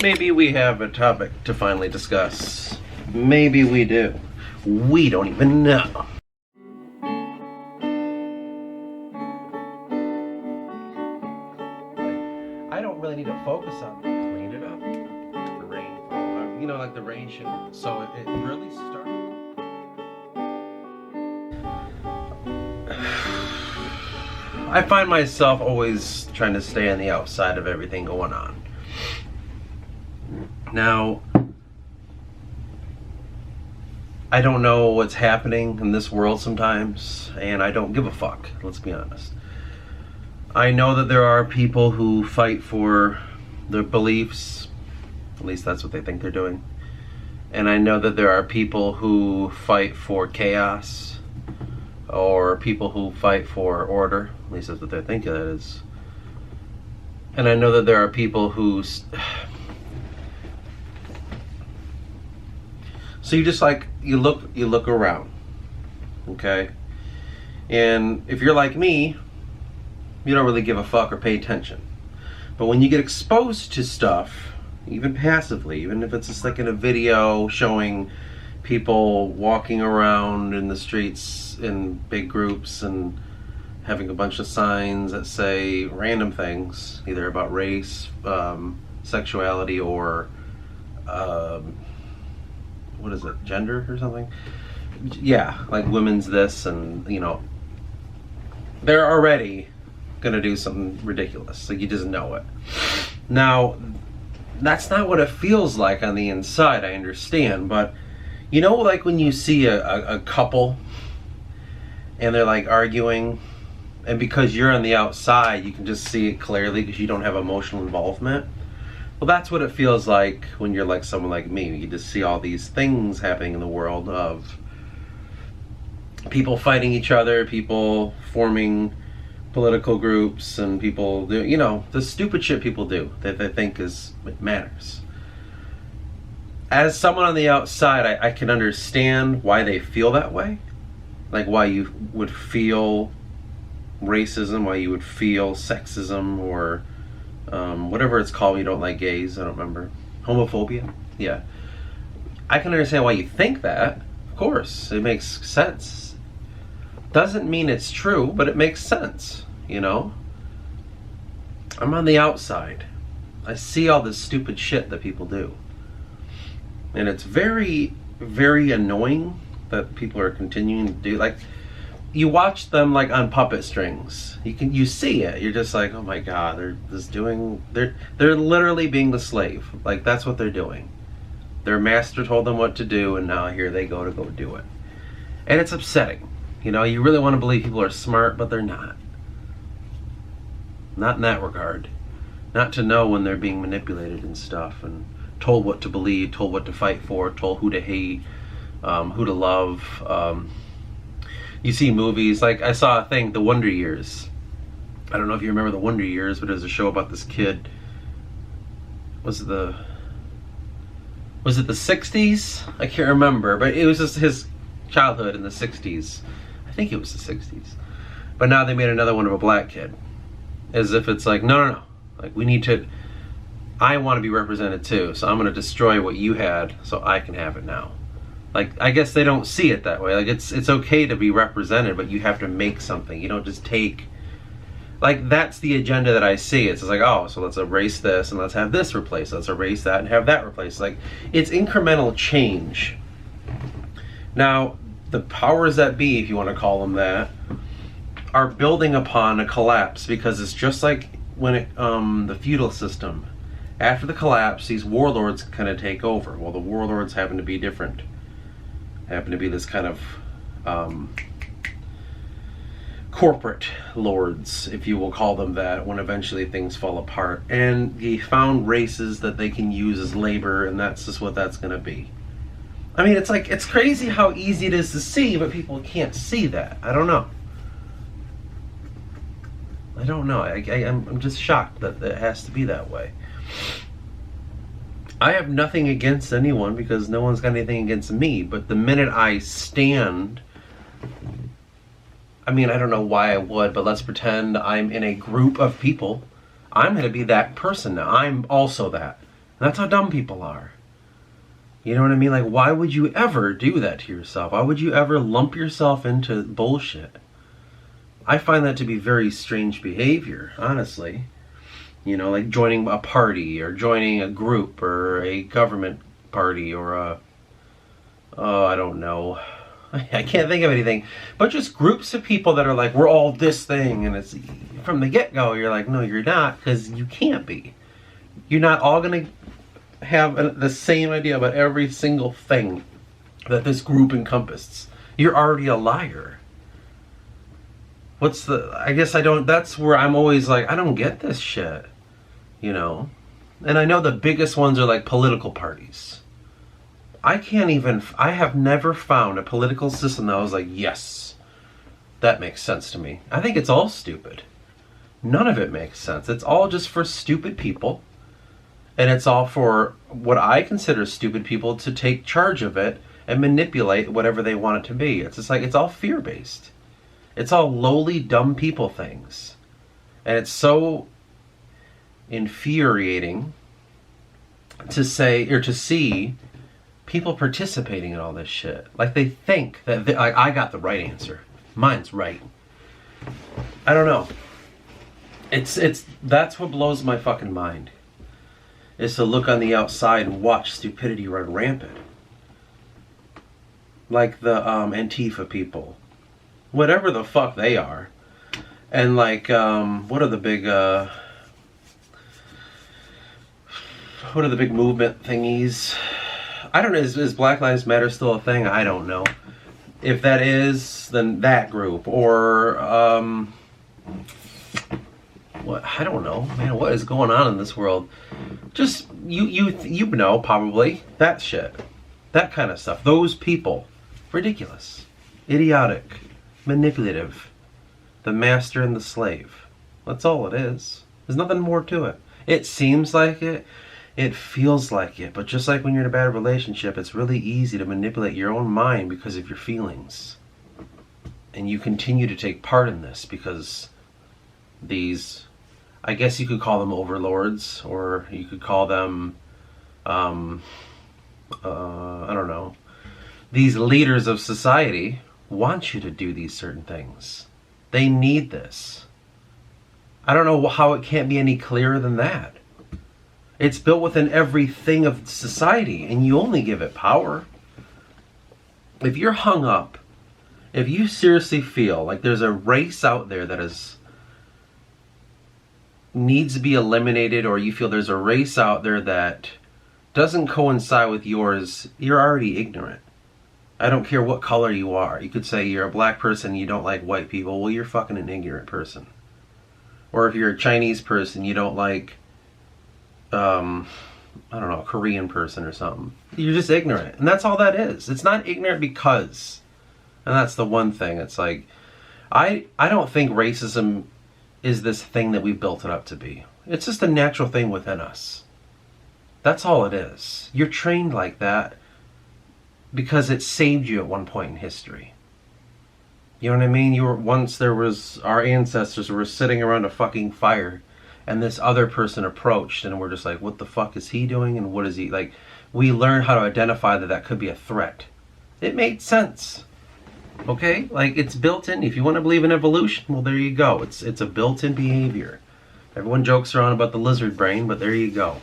Maybe we have a topic to finally discuss. Maybe we do. We don't even know. I don't really need to focus on clean it up. The rainfall, you know, like the rain should. So it really started. I find myself always trying to stay on the outside of everything going on. Now, I don't know what's happening in this world sometimes, and I don't give a fuck, let's be honest. I know that there are people who fight for their beliefs, at least that's what they think they're doing. And I know that there are people who fight for chaos, or people who fight for order, at least that's what they think that is. And I know that there are people who... So you just like, you look around, okay? And if you're like me, you don't really give a fuck or pay attention. But when you get exposed to stuff, even passively, even if it's just like in a video showing people walking around in the streets in big groups and having a bunch of signs that say random things, either about race, sexuality, or what is it, gender or something? Yeah, like women's this, and you know, they're already gonna do something ridiculous. Like, you just know it. Now, that's not what it feels like on the inside, I understand, but you know, like when you see a couple and they're like arguing, and because you're on the outside, you can just see it clearly because you don't have emotional involvement. Well, that's what it feels like when you're like someone like me. You just see all these things happening in the world of people fighting each other, people forming political groups, and people do, you know, the stupid shit people do that they think matters. As someone on the outside, I can understand why they feel that way. Like why you would feel racism, why you would feel sexism, or whatever it's called when you don't like gays. I don't remember. Homophobia? Yeah. I can understand why you think that. Of course, it makes sense. Doesn't mean it's true, but it makes sense, you know? I'm on the outside. I see all this stupid shit that people do. And it's very, very annoying that people are continuing to do. Like, you watch them like on puppet strings. You see it. You're just like, oh my god, they're literally being the slave. Like, that's what they're doing. Their master told them what to do, and now here they go to go do it. And it's upsetting. You know, you really want to believe people are smart, but they're not. Not in that regard. Not to know when they're being manipulated and stuff, and told what to believe, told what to fight for, told who to hate, who to love. You see movies, like I saw a thing, The Wonder Years. I don't know if you remember The Wonder Years, but it was a show about this kid. Was it the 60s? I can't remember, but it was just his childhood in the 60s. I think it was the 60s. But now they made another one of a black kid. As if it's like, no. Like, I want to be represented too, so I'm going to destroy what you had so I can have it now. Like, I guess they don't see it that way. Like, it's okay to be represented, but you have to make something. You don't just take... Like, that's the agenda that I see. It's just like, oh, so let's erase this and let's have this replaced. Let's erase that and have that replaced. Like, it's incremental change. Now, the powers that be, if you want to call them that, are building upon a collapse, because it's just like when the feudal system. After the collapse, these warlords kind of take over. Well, the warlords happen to be different. Happen to be this kind of corporate lords, if you will call them that, when eventually things fall apart. And they found races that they can use as labor, and that's just what that's going to be. I mean, it's like, it's crazy how easy it is to see, but people can't see that. I don't know. I'm just shocked that it has to be that way. I have nothing against anyone, because no one's got anything against me, but the minute I stand... I mean, I don't know why I would, but let's pretend I'm in a group of people. I'm going to be that person now. I'm also that. That's how dumb people are. You know what I mean? Like, why would you ever do that to yourself? Why would you ever lump yourself into bullshit? I find that to be very strange behavior, honestly. You know, like joining a party or joining a group or a government party or I don't know. I can't think of anything. But just groups of people that are like, we're all this thing. And it's from the get-go, you're like, no, you're not, because you can't be. You're not all going to have the same idea about every single thing that this group encompasses. You're already a liar. I guess I don't, that's where I'm always like, I don't get this shit, you know? And I know the biggest ones are like political parties. I have never found a political system that I was like, yes, that makes sense to me. I think it's all stupid. None of it makes sense. It's all just for stupid people. And it's all for what I consider stupid people to take charge of it and manipulate whatever they want it to be. It's just like, it's all fear-based. It's all lowly, dumb people things. And it's so infuriating to see people participating in all this shit. Like they think that I got the right answer. Mine's right. I don't know. That's what blows my fucking mind. Is to look on the outside and watch stupidity run rampant. Like the Antifa people. Whatever the fuck they are. And like, what are the big movement thingies? I don't know, is Black Lives Matter still a thing? I don't know. If that is, then that group. Or, what? I don't know. Man, what is going on in this world? Just, you know, probably. That shit. That kind of stuff. Those people. Ridiculous. Idiotic. Manipulative. The master and the slave. That's all it is. There's nothing more to it. It seems like it. It feels like it. But just like when you're in a bad relationship, it's really easy to manipulate your own mind because of your feelings. And you continue to take part in this because these, I guess you could call them overlords, or you could call them, I don't know, these leaders of society want you to do these certain things. They need this. I don't know how it can't be any clearer than that. It's built within everything of society, and you only give it power. If you're hung up, if you seriously feel like there's a race out there that needs to be eliminated, or you feel there's a race out there that doesn't coincide with yours, you're already ignorant. I don't care what color you are. You could say you're a black person and you don't like white people. Well, you're fucking an ignorant person. Or if you're a Chinese person, you don't like, I don't know, a Korean person or something. You're just ignorant. And that's all that is. It's not ignorant because. And that's the one thing. It's like, I don't think racism is this thing that we've built it up to be. It's just a natural thing within us. That's all it is. You're trained like that because it saved you at one point in history. You know what I mean? Our ancestors were sitting around a fucking fire, and this other person approached, and we're just like, what the fuck is he doing? And what is he, like, we learned how to identify that could be a threat. It made sense. Okay? Like, it's built in. If you want to believe in evolution, well, there you go. It's a built-in behavior. Everyone jokes around about the lizard brain, but there you go.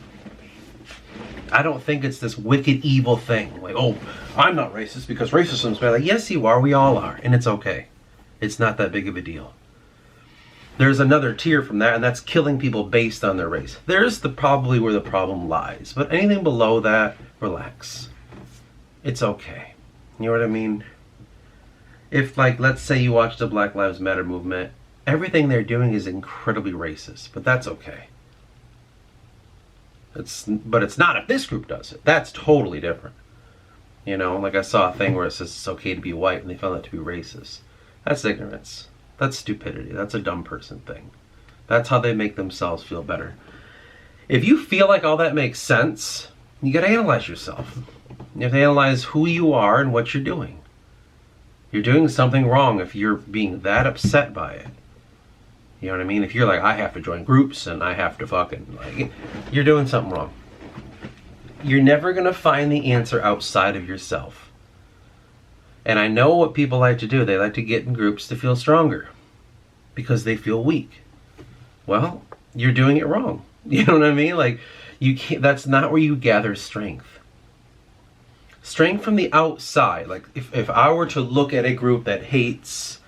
I don't think it's this wicked, evil thing. Like, oh, I'm not racist because racism's bad. Like, yes, you are. We all are. And it's okay. It's not that big of a deal. There's another tier from that, and that's killing people based on their race. There's probably where the problem lies. But anything below that, relax. It's okay. You know what I mean? If, like, let's say you watch the Black Lives Matter movement, everything they're doing is incredibly racist. But that's okay. But it's not if this group does it. That's totally different. You know, like I saw a thing where it says it's okay to be white, and they found that to be racist. That's ignorance. That's stupidity. That's a dumb person thing. That's how they make themselves feel better. If you feel like all that makes sense, you gotta analyze yourself. You have to analyze who you are and what you're doing. You're doing something wrong if you're being that upset by it. You know what I mean? If you're like, I have to join groups and I have to fucking, like, you're doing something wrong. You're never going to find the answer outside of yourself. And I know what people like to do. They like to get in groups to feel stronger because they feel weak. Well, you're doing it wrong. You know what I mean? Like, you can't, that's not where you gather strength. Strength from the outside. Like, if I were to look at a group that hates,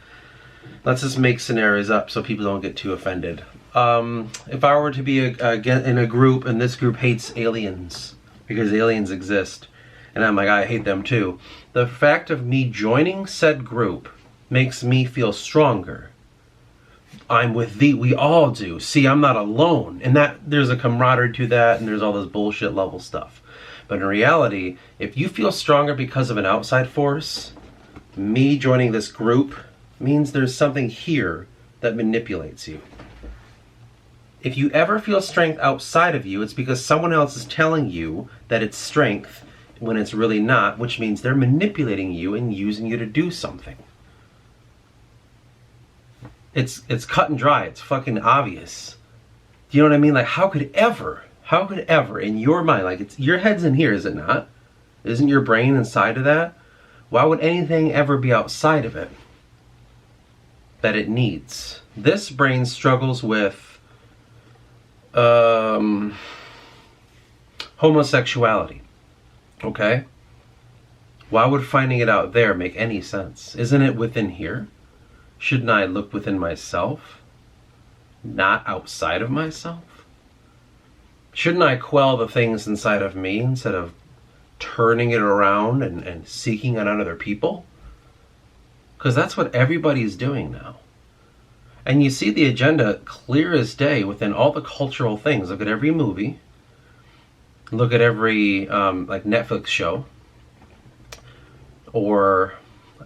let's just make scenarios up so people don't get too offended. If I were to be in a group and this group hates aliens because aliens exist, and I'm like, I hate them too, the fact of me joining said group makes me feel stronger. I'm with thee. We all do. See, I'm not alone. And that there's a camaraderie to that, and there's all this bullshit level stuff. But in reality, if you feel stronger because of an outside force, me joining this group means there's something here that manipulates you. If you ever feel strength outside of you, it's because someone else is telling you that it's strength when it's really not, which means they're manipulating you and using you to do something. It's cut and dry. It's fucking obvious. Do you know what I mean? Like, how could ever in your mind, like, it's your head's in here, is it not? Isn't your brain inside of that? Why would anything ever be outside of it that it needs? This brain struggles with homosexuality. Okay? Why would finding it out there make any sense? Isn't it within here? Shouldn't I look within myself, not outside of myself? Shouldn't I quell the things inside of me instead of turning it around and seeking it on other people? Because that's what everybody's doing now. And you see the agenda clear as day within all the cultural things. Look at every movie. Look at every like Netflix show. Or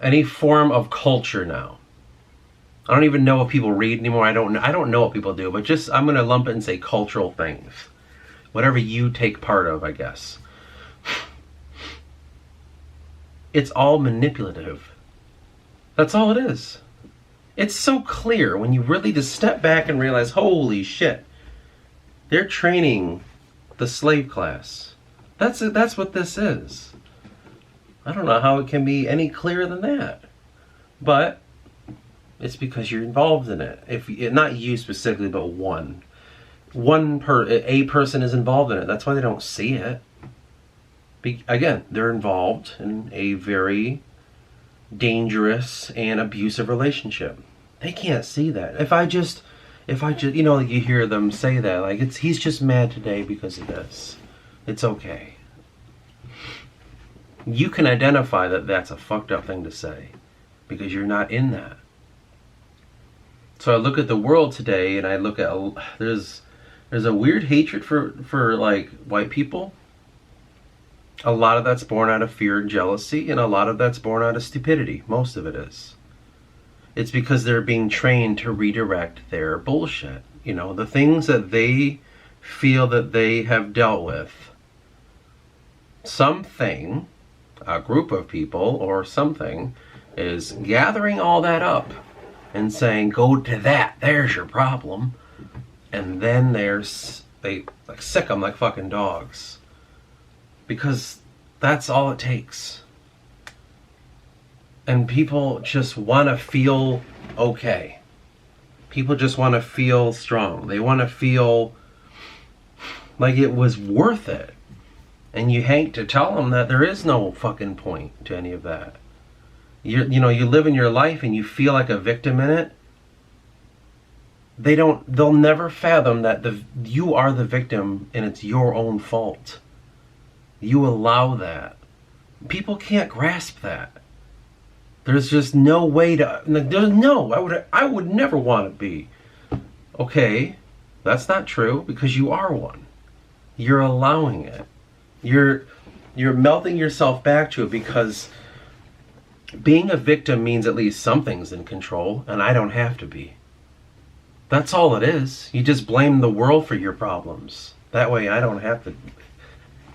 any form of culture now. I don't even know what people read anymore. I don't know what people do, but just I'm going to lump it and say cultural things. Whatever you take part of, I guess. It's all manipulative. That's all it is. It's so clear when you really just step back and realize, holy shit, they're training the slave class. That's what this is. I don't know how it can be any clearer than that. But it's because you're involved in it. If not you specifically, but a person is involved in it. That's why they don't see it. Again, they're involved in a very dangerous and abusive relationship. They can't see that. If I just, you know, like you hear them say that, like he's just mad today because of this. It's okay. You can identify that that's a fucked up thing to say because you're not in that. So I look at the world today and I look at, there's a weird hatred for like white people. A lot of that's born out of fear and jealousy, and a lot of that's born out of stupidity. Most of it is. It's because they're being trained to redirect their bullshit. You know, the things that they feel that they have dealt with. Something, a group of people or something, is gathering all that up and saying, go to that, there's your problem. And then they like sick them like fucking dogs. Because that's all it takes. And people just want to feel okay. People just want to feel strong. They want to feel like it was worth it. And you hate to tell them that there is no fucking point to any of that. You live in your life and you feel like a victim in it. They'll never fathom that you are the victim and it's your own fault. You allow that. People can't grasp that. There's just no way to, I would never want to be. Okay, that's not true because you are one. You're allowing it. You're melting yourself back to it because being a victim means at least something's in control and I don't have to be. That's all it is. You just blame the world for your problems. That way I don't have to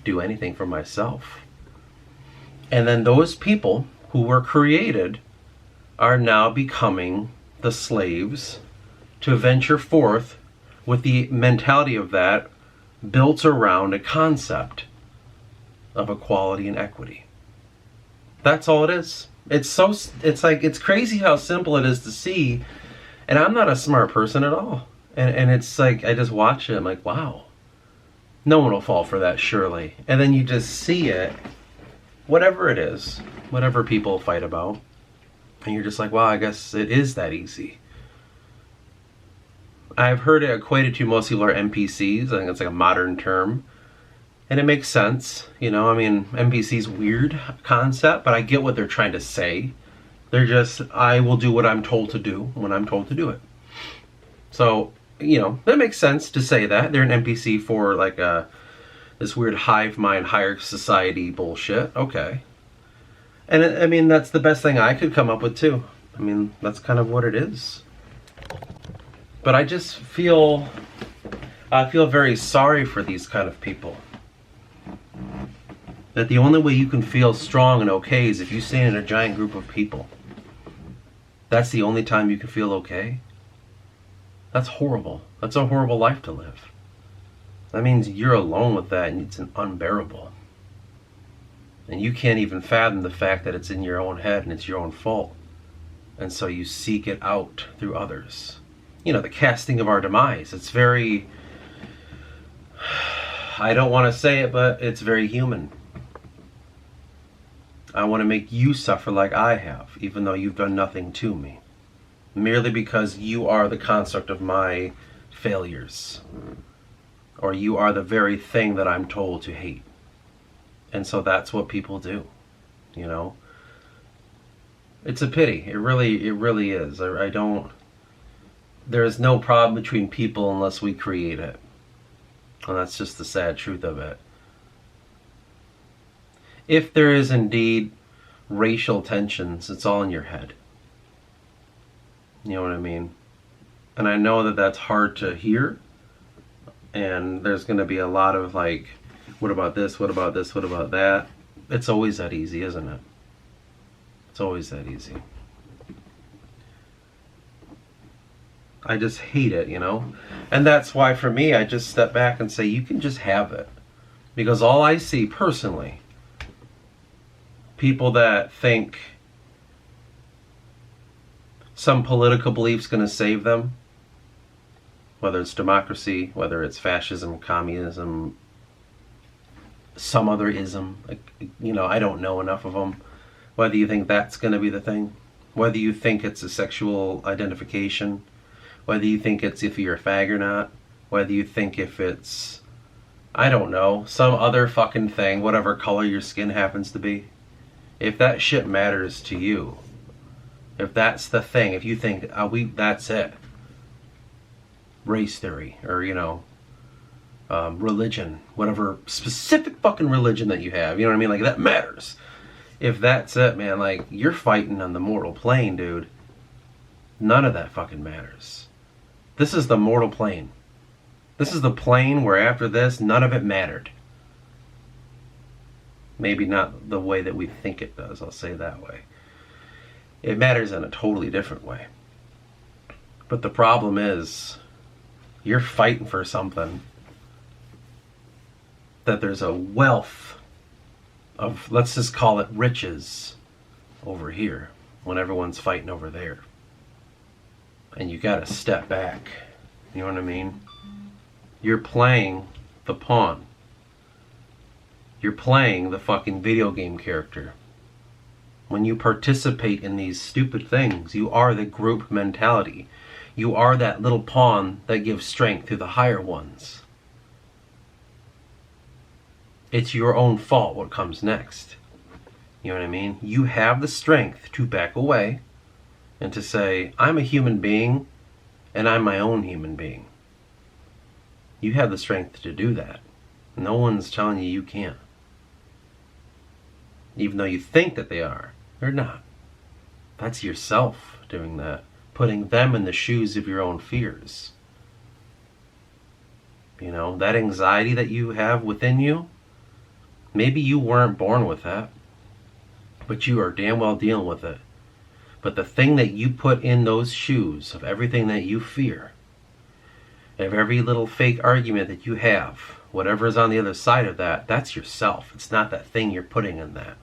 do anything for myself. And then those people who were created are now becoming the slaves to venture forth with the mentality of that built around a concept. of equality and equity. That's all it is. It's crazy how simple it is to see, and I'm not a smart person at all. And it's like, I just watch it, I'm like, wow. No one will fall for that, surely. And then you just see it, whatever it is, whatever people fight about, and you're just like, wow, I guess it is that easy. I've heard it equated to, most people are NPCs. I think it's like a modern term. And it makes sense. You know, I mean, NPC's weird concept, but I get what they're trying to say. They're just, I will do what I'm told to do when I'm told to do it. So, you know, that makes sense to say that. They're an NPC for like this weird hive mind, higher society bullshit. Okay. And I mean, that's the best thing I could come up with too. I mean, that's kind of what it is. But I just feel, I feel very sorry for these kind of people. That the only way you can feel strong and okay is if you stand in a giant group of people. That's the only time you can feel okay. That's horrible. That's a horrible life to live. That means you're alone with that, and it's unbearable. And you can't even fathom the fact that it's in your own head and it's your own fault. And so you seek it out through others. You know, the casting of our demise. It's very, I don't want to say it, but it's very human. I want to make you suffer like I have, even though you've done nothing to me. Merely because you are the construct of my failures. Or you are the very thing that I'm told to hate. And so that's what people do, you know. It's a pity. It really is. I don't, there is no problem between people unless we create it. And that's just the sad truth of it. If there is indeed racial tensions, it's all in your head. You know what I mean? And I know that that's hard to hear. And there's going to be a lot of like, what about this? What about this? What about that? It's always that easy, isn't it? It's always that easy. I just hate it, you know? And that's why for me, I just step back and say, you can just have it. Because all I see personally, people that think some political belief's going to save them, whether it's democracy, whether it's fascism, communism, some other ism, like, you know, I don't know enough of them. Whether you think that's going to be the thing, whether you think it's a sexual identification, whether you think it's if you're a fag or not, whether you think if it's, I don't know, some other fucking thing, whatever color your skin happens to be. If that shit matters to you, if that's the thing, if you think, that's it, race theory, or, you know, religion, whatever specific fucking religion that you have, you know what I mean? Like, that matters. If that's it, man, like, you're fighting on the mortal plane, dude. None of that fucking matters. This is the mortal plane. This is the plane where after this, none of it mattered. Maybe not the way that we think it does, I'll say that way. It matters in a totally different way. But the problem is, you're fighting for something that there's a wealth of, let's just call it riches, over here, when everyone's fighting over there. And you gotta step back. You know what I mean? You're playing the pawn. You're playing the fucking video game character. When you participate in these stupid things, you are the group mentality. You are that little pawn that gives strength to the higher ones. It's your own fault what comes next. You know what I mean? You have the strength to back away and to say, I'm a human being and I'm my own human being. You have the strength to do that. No one's telling you you can't. Even though you think that they are, they're not. That's yourself doing that, putting them in the shoes of your own fears. You know, that anxiety that you have within you, maybe you weren't born with that, but you are damn well dealing with it. But the thing that you put in those shoes of everything that you fear, of every little fake argument that you have whatever is on the other side of that, that's yourself. It's not that thing you're putting in that.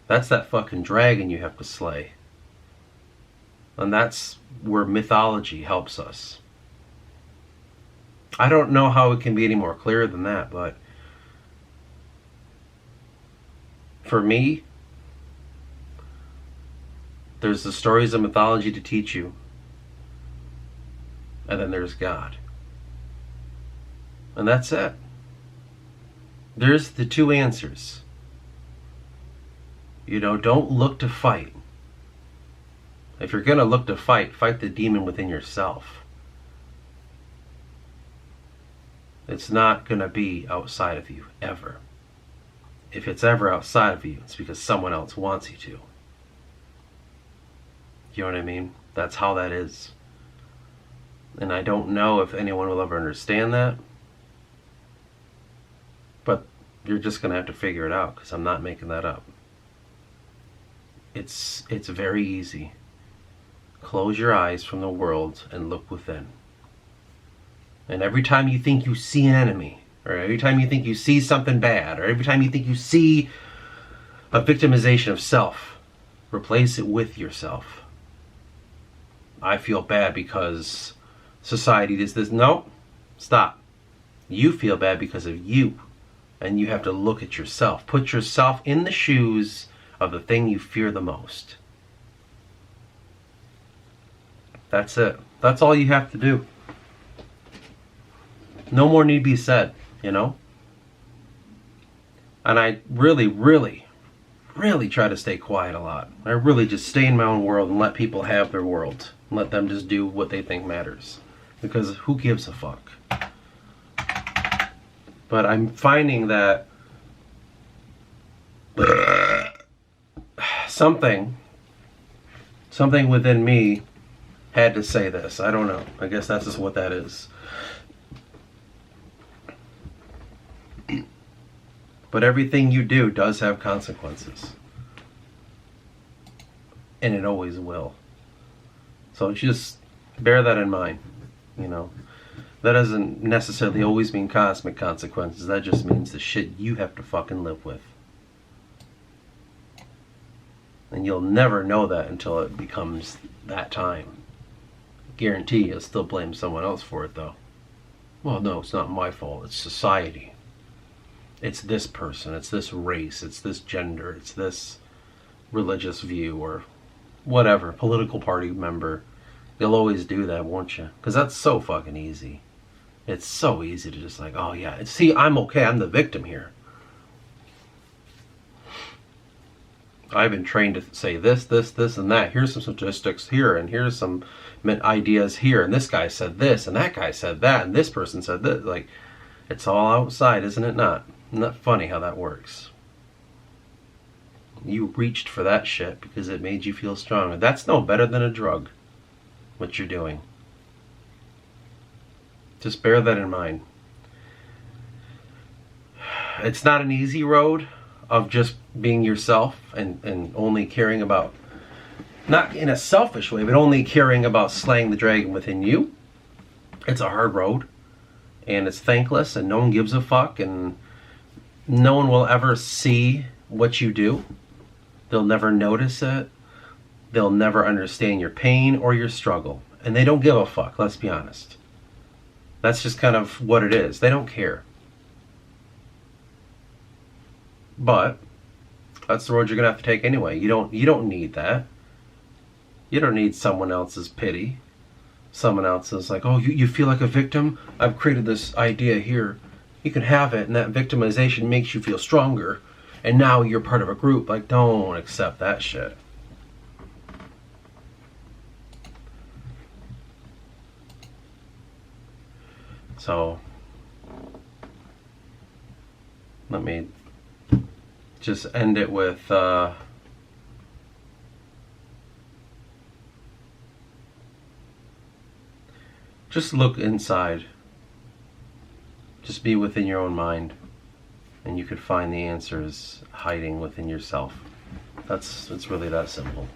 That's that fucking dragon you have to slay. And that's where mythology helps us. I don't know how it can be any more clear than that, but for me, there's the stories of mythology to teach you, and then there's God. And that's it. There's the two answers. You know, don't look to fight. If you're going to look to fight, fight the demon within yourself. It's not going to be outside of you, ever. If it's ever outside of you, it's because someone else wants you to. You know what I mean? That's how that is. And I don't know if anyone will ever understand that. But you're just going to have to figure it out, because I'm not making that up. It's very easy. Close your eyes from the world and look within. And every time you think you see an enemy, or every time you think you see something bad, or every time you think you see a victimization of self, replace it with yourself. I feel bad because society does this. No, stop. You feel bad because of you. And you have to look at yourself. Put yourself in the shoes of the thing you fear the most. That's it. That's all you have to do. No more need be said, you know? And I really, really, really try to stay quiet a lot. I really just stay in my own world and let people have their world. And let them just do what they think matters. Because who gives a fuck? But I'm finding that something within me had to say this. I don't know. I guess that's just what that is. But everything you do does have consequences. And it always will. So just bear that in mind, you know. That doesn't necessarily always mean cosmic consequences. That just means the shit you have to fucking live with. And you'll never know that until it becomes that time. Guarantee you'll still blame someone else for it, though. Well, no, it's not my fault. It's society. It's this person. It's this race. It's this gender. It's this religious view or whatever, political party member. You'll always do that, won't you? Because that's so fucking easy. It's so easy to just like, oh yeah, see, I'm okay. I'm the victim here. I've been trained to say this, and that. Here's some statistics here, and here's some ideas here, and this guy said this, and that guy said that, and this person said this. Like, it's all outside, isn't it not? Isn't that funny how that works? You reached for that shit because it made you feel stronger. That's no better than a drug, what you're doing. Just bear that in mind. It's not an easy road of just being yourself and only caring about, not in a selfish way, but only caring about slaying the dragon within you. It's a hard road, and it's thankless, and no one gives a fuck, and no one will ever see what you do. They'll never notice it. They'll never understand your pain or your struggle, and they don't give a fuck, let's be honest. That's just kind of what it is. They don't care. But that's the road you're gonna have to take anyway. You don't need that. You don't need someone else's pity. Someone else is like, oh, you feel like a victim? I've created this idea here. You can have it, and that victimization makes you feel stronger. And now you're part of a group. Like, don't accept that shit. So, let me just end it with just look inside. Just be within your own mind, and you could find the answers hiding within yourself. It's really that simple.